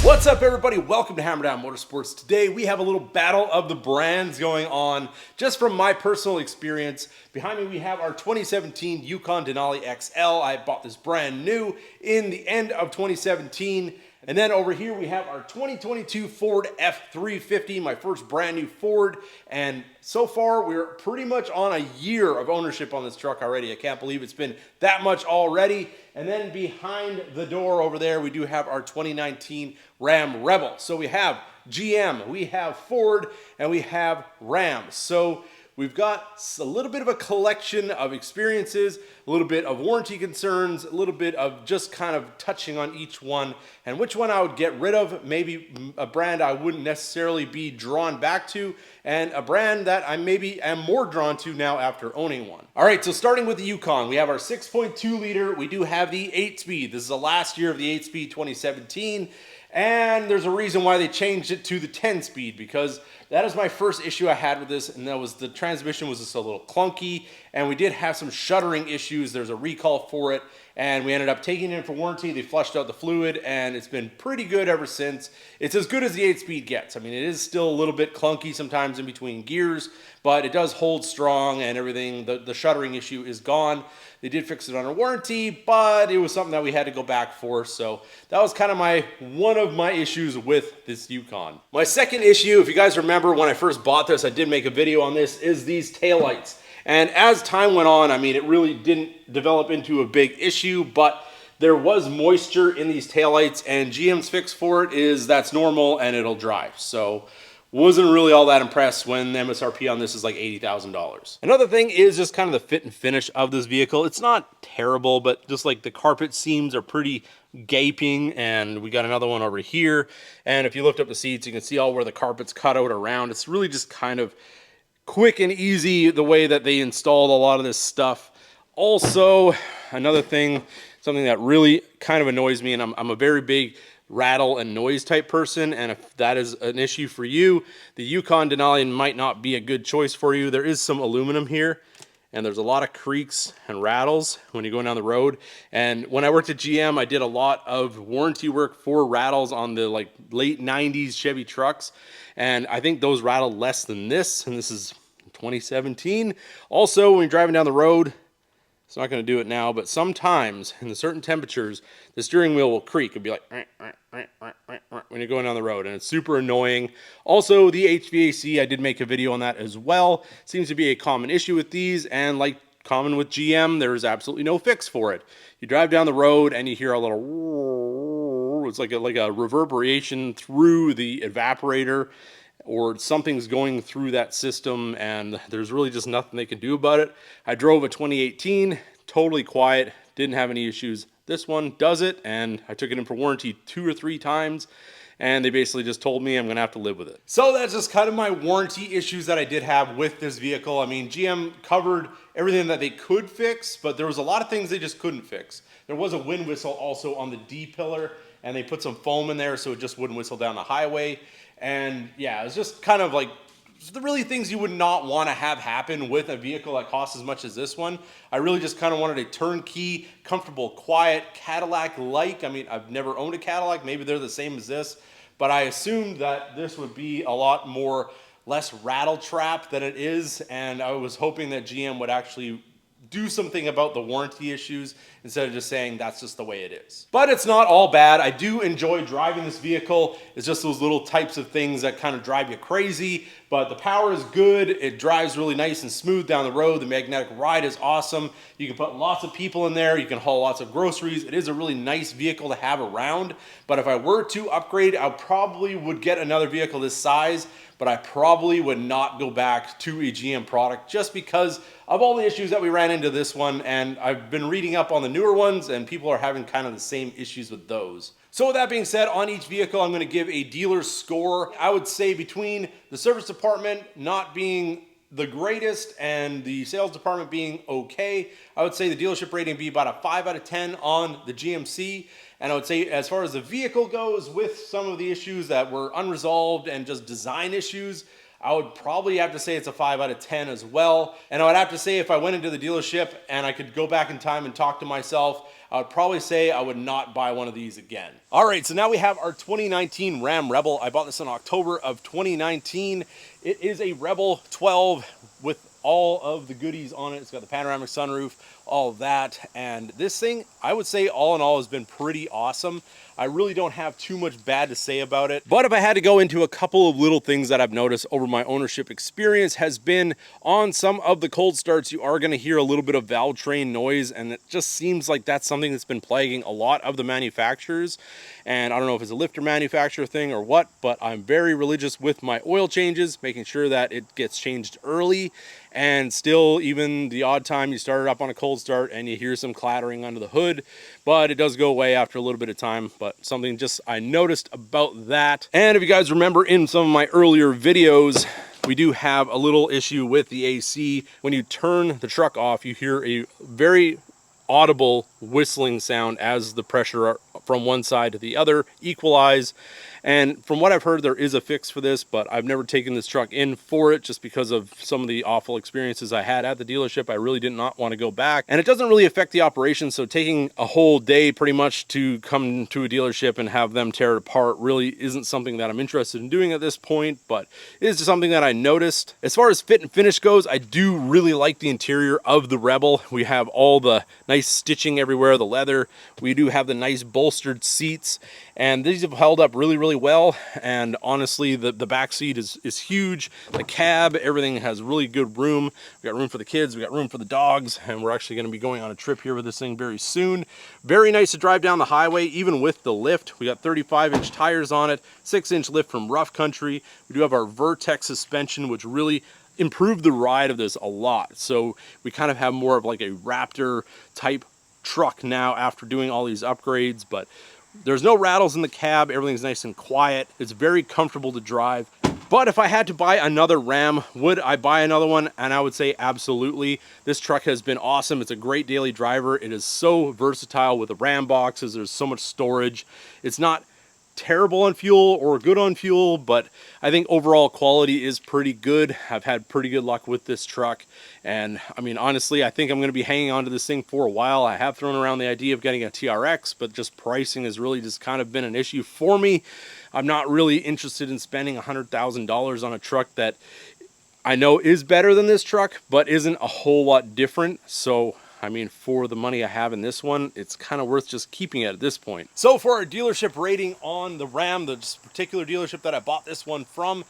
What's up, everybody? Welcome to Hammerdown Motorsports. Today we have a little battle of the brands going on just from my personal experience. Behind me we have our 2017 Yukon Denali XL. I bought this brand new in the end of 2017. And then over here we have our 2022 Ford F350, my first brand new Ford. And so far we're pretty much on a year of ownership on this truck already. I can't believe it's been that much already. And then behind the door over there, we do have our 2019 Ram Rebel. So we have GM, we have Ford, and we have Ram. So we've got a little bit of a collection of experiences, a little bit of warranty concerns, a little bit of just kind of touching on each one and which one I would get rid of, maybe a brand I wouldn't necessarily be drawn back to, and a brand that I maybe am more drawn to now after owning one. All right, so starting with the Yukon, we have our 6.2 liter. We do have the 8-speed. This is the last year of the 8-speed 2017. And there's a reason why they changed it to the 10-speed, because that is my first issue I had with this, and that was the transmission was just a little clunky, and we did have some shuddering issues. There's a recall for it, and we ended up taking it in for warranty. They flushed out the fluid, and it's been pretty good ever since. It's as good as the 8-speed gets. I mean, it is still a little bit clunky sometimes in between gears, but it does hold strong and everything. The shuddering issue is gone. They did fix it under warranty, but it was something that we had to go back for. So that was kind of one of my issues with this Yukon. My second issue, if you guys remember when I first bought this, I did make a video on this, is these taillights. And as time went on, I mean, it really didn't develop into a big issue, but there was moisture in these taillights, and GM's fix for it is that's normal and it'll dry. So wasn't really all that impressed when the MSRP on this is like $80,000. Another thing is just kind of the fit and finish of this vehicle. It's not terrible, but just like the carpet seams are pretty gaping, and we got another one over here. And if you lift up the seats, you can see all where the carpet's cut out around. It's really just kind of quick and easy the way that they installed a lot of this stuff. Also, another thing, something that really kind of annoys me, and I'm a very big rattle and noise type person, and if that is an issue for you, the Yukon Denali might not be a good choice for you. There is some aluminum here, and there's a lot of creaks and rattles when you're going down the road. And when I worked at GM, I did a lot of warranty work for rattles on the like late 90s Chevy trucks, and I think those rattled less than this, and this is 2017. Also, when you're driving down the road, it's not going to do it now, but sometimes in the certain temperatures, the steering wheel will creak. It'll be like when you're going down the road, and it's super annoying. Also, the HVAC, I did make a video on that as well. Seems to be a common issue with these, and like common with GM, there is absolutely no fix for it. You drive down the road and you hear a little, it's like a reverberation through the evaporator, or something's going through that system, and there's really just nothing they can do about it. I drove a 2018, totally quiet, didn't have any issues. This one does it, and I took it in for warranty 2 or 3 times, and they basically just told me I'm gonna have to live with it. So that's just kind of my warranty issues that I did have with this vehicle. I mean, GM covered everything that they could fix, but there was a lot of things they just couldn't fix. There was a wind whistle also on the D-pillar, and they put some foam in there so it just wouldn't whistle down the highway. And yeah, it's just kind of like the really things you would not want to have happen with a vehicle that costs as much as this one. I really just kind of wanted a turnkey, comfortable, quiet Cadillac-like. I mean, I've never owned a Cadillac. Maybe they're the same as this, but I assumed that this would be a lot more less rattle trap than it is, and I was hoping that GM would actually do something about the warranty issues instead of just saying that's just the way it is. But it's not all bad. I do enjoy driving this vehicle. It's just those little types of things that kind of drive you crazy, but the power is good. It drives really nice and smooth down the road. The magnetic ride is awesome. You can put lots of people in there. You can haul lots of groceries. It is a really nice vehicle to have around, but if I were to upgrade, I probably would get another vehicle this size, but I probably would not go back to a GM product just because of all the issues that we ran into this one. And I've been reading up on the newer ones, and people are having kind of the same issues with those. So with that being said, on each vehicle, I'm going to give a dealer score. I would say between the service department not being the greatest and the sales department being okay, I would say the dealership rating would be about a 5 out of 10 on the GMC. And I would say as far as the vehicle goes, with some of the issues that were unresolved and just design issues, I would probably have to say it's a 5 out of 10 as well. And I would have to say if I went into the dealership and I could go back in time and talk to myself, I would probably say I would not buy one of these again. All right, so now we have our 2019 Ram Rebel. I bought this in October of 2019. It is a Rebel 12 with all of the goodies on it. It's got the panoramic sunroof, all of that. And this thing, I would say all in all has been pretty awesome. I really don't have too much bad to say about it. But if I had to go into a couple of little things that I've noticed over my ownership experience has been on some of the cold starts, you are gonna hear a little bit of valve train noise, and it just seems like that's something that's been plaguing a lot of the manufacturers. And I don't know if it's a lifter manufacturer thing or what, but I'm very religious with my oil changes, making sure that it gets changed early. And still, even the odd time you start it up on a cold start and you hear some clattering under the hood, but it does go away after a little bit of time. But something just I noticed about that. And if you guys remember in some of my earlier videos, we do have a little issue with the AC. When you turn the truck off, you hear a very audible whistling sound as the pressure from one side to the other equalize. And from what I've heard, there is a fix for this, but I've never taken this truck in for it just because of some of the awful experiences I had at the dealership. I really did not want to go back, and it doesn't really affect the operation. So taking a whole day pretty much to come to a dealership and have them tear it apart really isn't something that I'm interested in doing at this point, but it is just something that I noticed. As far as fit and finish goes, I do really like the interior of the Rebel. We have all the nice stitching everywhere, the leather. We do have the nice bolstered seats, and these have held up really well. And honestly, the back seat is huge. The cab, everything has really good room. We got room for the kids, we got room for the dogs, and we're actually going to be going on a trip here with this thing very soon. Very nice to drive down the highway, even with the lift. We got 35-inch tires on it, 6-inch lift from rough country. We do have our Weathertech suspension, which really improved the ride of this a lot. So we kind of have more of like a Raptor type truck now after doing all these upgrades, but there's no rattles in the cab. Everything's nice and quiet. It's very comfortable to drive. But if I had to buy another Ram, would I buy another one? And I would say absolutely. This truck has been awesome. It's a great daily driver. It is so versatile with the Ram boxes. There's so much storage. It's not terrible on fuel or good on fuel, but I think overall quality is pretty good. I've had pretty good luck with this truck, and I mean, honestly, I think I'm going to be hanging on to this thing for a while. I have thrown around the idea of getting a TRX, but just pricing has really just kind of been an issue for me. I'm not really interested in spending $100,000 on a truck that I know is better than this truck, but isn't a whole lot different. So I mean, for the money I have in this one, it's kind of worth just keeping it at this point. So for our dealership rating on the Ram, the particular dealership that I bought this one from,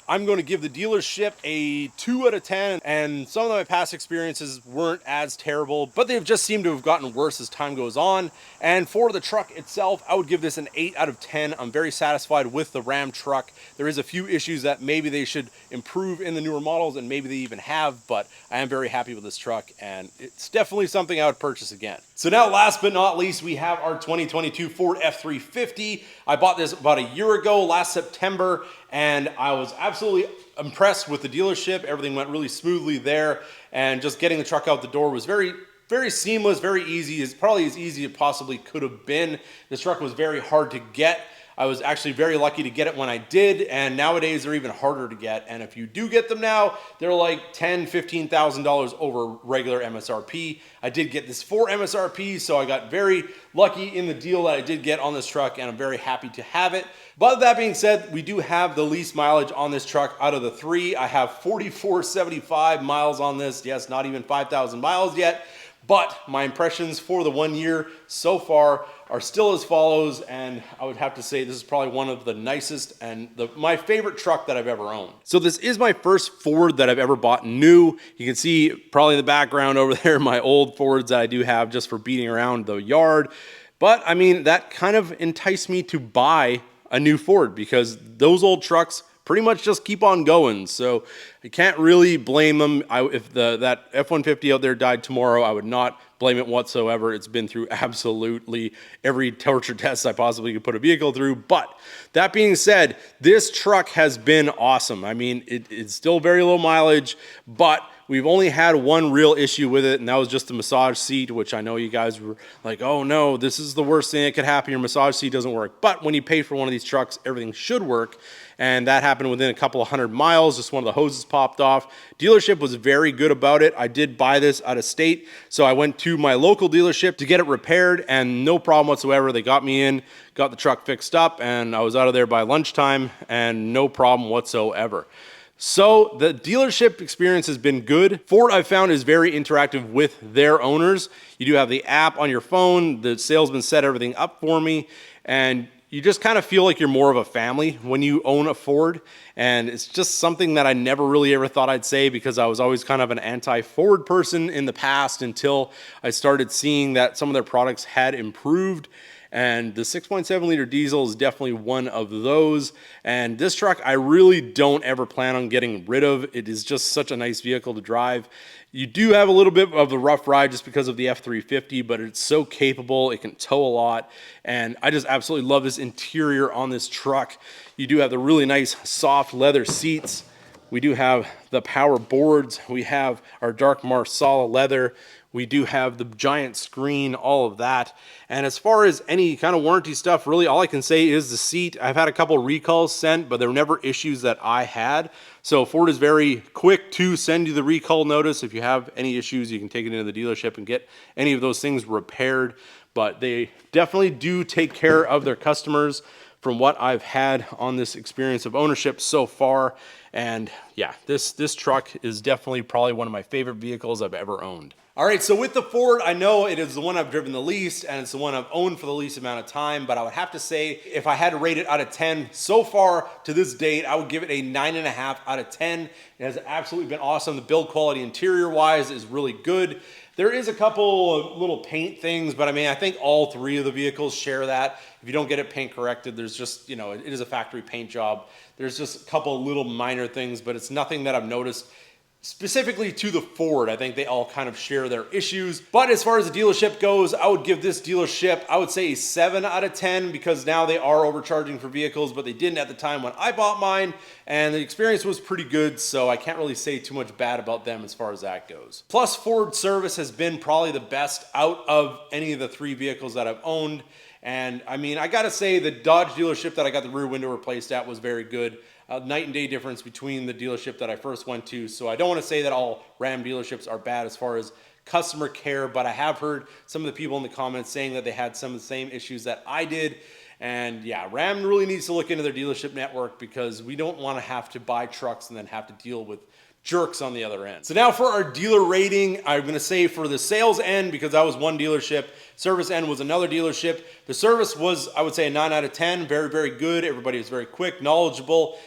I'm going to give the dealership a 2 out of 10, and some of my past experiences weren't as terrible, but they've just seemed to have gotten worse as time goes on. And for the truck itself, I would give this an 8 out of 10. I'm very satisfied with the Ram truck. There is a few issues that maybe they should improve in the newer models, and maybe they even have, but I am very happy with this truck, and it's definitely something I would purchase again. So now, last but not least, we have our 2022 Ford F350. I bought this about a year ago, last September, and I was absolutely impressed with the dealership. Everything went really smoothly there, and just getting the truck out the door was very seamless, very easy. It's probably as easy as it possibly could have been. This truck was very hard to get. I was actually very lucky to get it when I did, and nowadays they're even harder to get. And if you do get them now, they're like $10,000, $15,000 over regular MSRP. I did get this for MSRP, so I got very lucky in the deal that I did get on this truck, and I'm very happy to have it. But that being said, we do have the least mileage on this truck out of the three. I have 4,475 miles on this. Yes, not even 5,000 miles yet. But my impressions for the 1 year so far are still as follows, and I would have to say this is probably one of the nicest and my favorite truck that I've ever owned. So this is my first Ford that I've ever bought new. You can see probably in the background over there my old Fords that I do have just for beating around the yard. But I mean, that kind of enticed me to buy a new Ford because those old trucks pretty much just keep on going. So I can't really blame them. If that F-150 out there died tomorrow, I would not blame it whatsoever. It's been through absolutely every torture test I possibly could put a vehicle through. But that being said, this truck has been awesome. I mean, it's still very low mileage, but We've only had one real issue with it, and that was just the massage seat, which I know you guys were like, oh no, this is the worst thing that could happen. Your massage seat doesn't work. But when you pay for one of these trucks, everything should work. And that happened within a couple of 100 miles. Just one of the hoses popped off. Dealership was very good about it. I did buy this out of state, so I went to my local dealership to get it repaired, and no problem whatsoever. They got me in, got the truck fixed up, and I was out of there by lunchtime, and no problem whatsoever. So the dealership experience has been good. Ford, I've found, is very interactive with their owners. You do have the app on your phone. The salesman set everything up for me, and you just kind of feel like you're more of a family when you own a Ford. And it's just something that I never really ever thought I'd say, because I was always kind of an anti-Ford person in the past until I started seeing that some of their products had improved. And the 6.7 liter diesel is definitely one of those. And this truck, I really don't ever plan on getting rid of. It is just such a nice vehicle to drive. You do have a little bit of the rough ride just because of the F350, but it's so capable. It can tow a lot. And I just absolutely love this interior on this truck. You do have the really nice soft leather seats. We do have the power boards. We have our dark Marsala leather. We do have the giant screen, all of that. And as far as any kind of warranty stuff, really all I can say is the seat. I've had a couple recalls sent, but there were never issues that I had. So Ford is very quick to send you the recall notice. If you have any issues, you can take it into the dealership and get any of those things repaired. But they definitely do take care of their customers from what I've had on this experience of ownership so far. And yeah, this truck is definitely probably one of my favorite vehicles I've ever owned. All right, so with the Ford, I know it is the one I've driven the least, and it's the one I've owned for the least amount of time, but I would have to say, if I had to rate it out of 10 so far to this date, I would give it a 9.5 out of 10. It has absolutely been awesome. The build quality interior-wise is really good. There is a couple of little paint things, but I mean, I think all three of the vehicles share that. If you don't get it paint corrected, there's just, you know, it is a factory paint job. There's just a couple of little minor things, but it's nothing that I've noticed specifically to the Ford. I think they all kind of share their issues. But as far as the dealership goes, I would give this dealership, I would say a 7 out of 10, because now they are overcharging for vehicles, but they didn't at the time when I bought mine, and the experience was pretty good, so I can't really say too much bad about them as far as that goes. Plus, Ford service has been probably the best out of any of the three vehicles that I've owned. And I mean, I gotta say the Dodge dealership that I got the rear window replaced at was very good. Night and day difference between the dealership that I first went to. So I don't want to say that all Ram dealerships are bad as far as customer care, but I have heard some of the people in the comments saying that they had some of the same issues that I did. And yeah, Ram really needs to look into their dealership network, because we don't want to have to buy trucks and then have to deal with jerks on the other end. So now for our dealer rating, I'm going to say for the sales end, because that was one dealership, service end was another dealership. The service was, I would say, a 9 out of 10. Very, very good. Everybody was very quick, knowledgeable,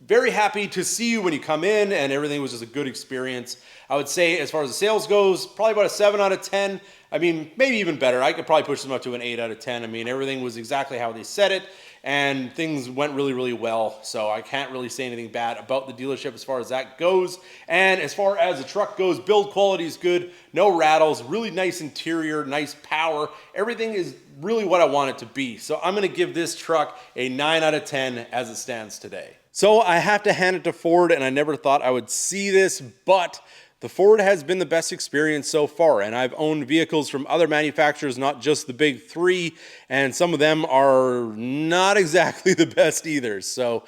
very happy to see you when you come in, and everything was just a good experience. I would say as far as the sales goes, probably about a 7 out of 10. I mean, maybe even better. I could probably push them up to an 8 out of 10. I mean, everything was exactly how they said it, and things went really, really well. So I can't really say anything bad about the dealership as far as that goes. And as far as the truck goes, build quality is good. No rattles, really nice interior, nice power. Everything is really what I want it to be. So I'm going to give this truck a 9 out of 10 as it stands today. So I have to hand it to Ford, and I never thought I would see this, but the Ford has been the best experience so far, and I've owned vehicles from other manufacturers, not just the big three, and some of them are not exactly the best either. So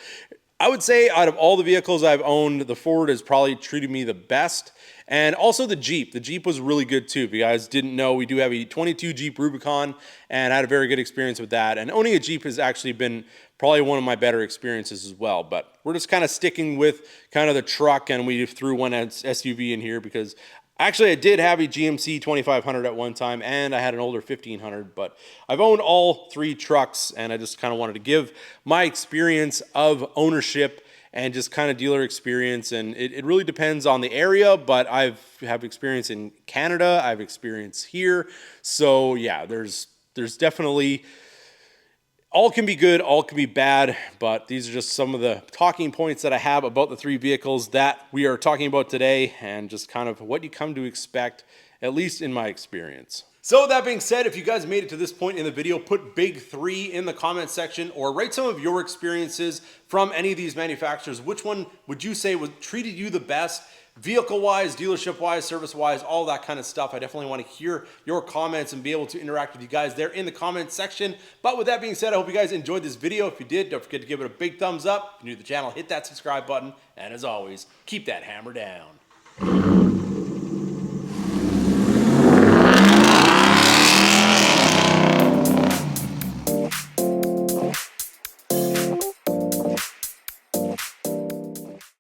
I would say out of all the vehicles I've owned, the Ford has probably treated me the best. And also the Jeep. The Jeep was really good too. If you guys didn't know, we do have a 22 Jeep Rubicon, and I had a very good experience with that. And owning a Jeep has actually been probably one of my better experiences as well. But we're just kind of sticking with kind of the truck, and we threw one SUV in here because actually I did have a GMC 2500 at one time, and I had an older 1500, but I've owned all three trucks, and I just kind of wanted to give my experience of ownership and just kind of dealer experience. And it really depends on the area, but I have experience in Canada, I've experience here. So yeah, there's definitely, all can be good, all can be bad, but these are just some of the talking points that I have about the three vehicles that we are talking about today, and just kind of what you come to expect, at least in my experience. So that being said, if you guys made it to this point in the video, put big 3 in the comment section or write some of your experiences from any of these manufacturers. Which one would you say treated you the best? Vehicle-wise, dealership-wise, service-wise, all that kind of stuff. I definitely want to hear your comments and be able to interact with you guys there in the comments section. But with that being said, I hope you guys enjoyed this video. If you did, don't forget to give it a big thumbs up. If you're new to the channel, hit that subscribe button. And as always, keep that hammer down.